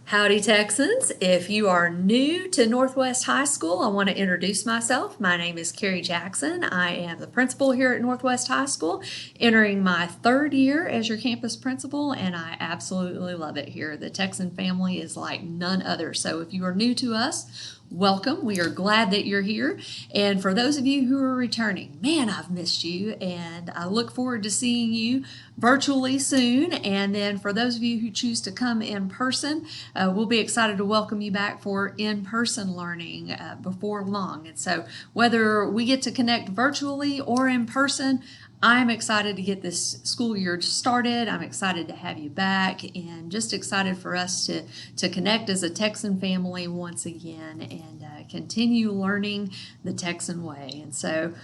Howdy, Texans. If you are new to Northwest High School, I want to introduce myself. My name is Carrie Jackson. I am the principal here at Northwest High School, entering my third year as your campus principal, and I absolutely love it here. The Texan family is like none other. So if you are new to us, welcome. We are glad that you're here. And for those of you who are returning, man, I've missed you, and I look forward to seeing you virtually soon. And then for those of you who choose to come in person, we'll be excited to welcome you back for in-person learning before long. And so whether we get to connect virtually or in person, I'm excited to get this school year started. I'm excited to have you back, and just excited for us to connect as a Texan family once again and continue learning the Texan way. And so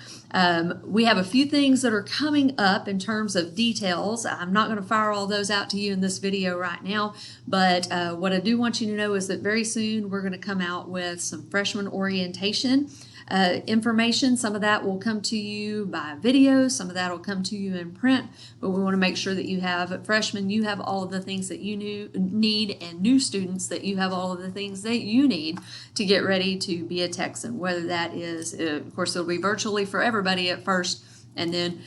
we have a few things that are coming up in terms of details. I'm not going to fire all those out to you in this video right now, but what I do want you to know is that very soon we're going to come out with some freshman orientation information. Some of that will come to you by video, some of that will come to you in print, but we want to make sure that you have, freshmen, you have all of the things that you need, and new students, that you have all of the things that you need to get ready to be a Texan, whether that is, of course, it'll be virtually for everybody at first, and then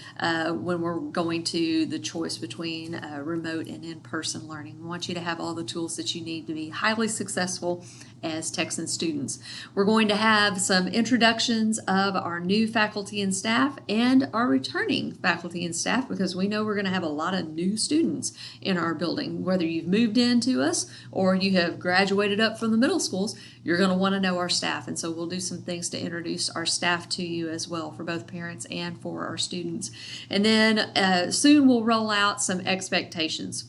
when we're going to the choice between remote and in-person learning, we want you to have all the tools that you need to be highly successful as Texan students. We're going to have some introductions of our new faculty and staff and our returning faculty and staff, because we know we're going to have a lot of new students in our building. Whether you've moved into us or you have graduated up from the middle schools, you're going to want to know our staff. And so we'll do some things to introduce our staff to you as well, for both parents and for our students. And then soon we'll roll out some expectations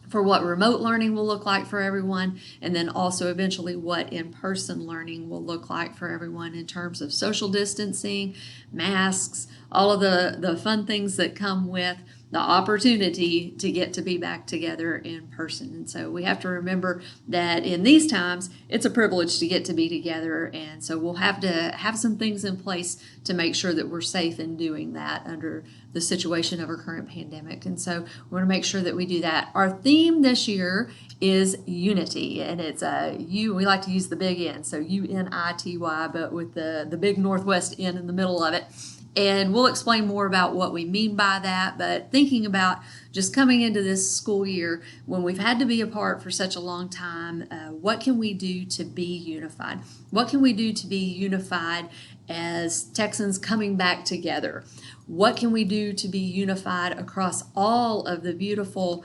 for what remote learning will look like for everyone, and then also eventually what in-person learning will look like for everyone in terms of social distancing, masks, all of the fun things that come with the opportunity to get to be back together in person. And so we have to remember that in these times, it's a privilege to get to be together. And so we'll have to have some things in place to make sure that we're safe in doing that under the situation of our current pandemic. And so we want to make sure that we do that. Our theme this year is unity, and it's we like to use the big N, so UNITY, but with the big Northwest N in the middle of it. And we'll explain more about what we mean by that, but thinking about just coming into this school year, when we've had to be apart for such a long time, what can we do to be unified? What can we do to be unified as Texans coming back together? What can we do to be unified across all of the beautiful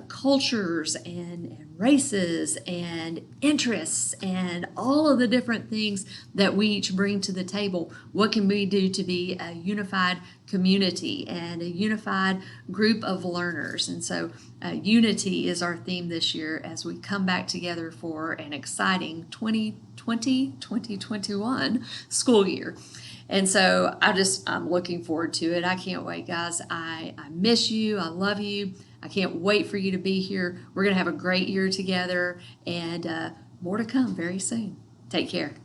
cultures and races and interests and all of the different things that we each bring to the table? What can we do to be a unified community and a unified group of learners? And so unity is our theme this year as we come back together for an exciting 2020-2021 school year. And so I'm looking forward to it. I can't wait, guys. I miss you. I love you. I can't wait for you to be here. We're going to have a great year together, and more to come very soon. Take care.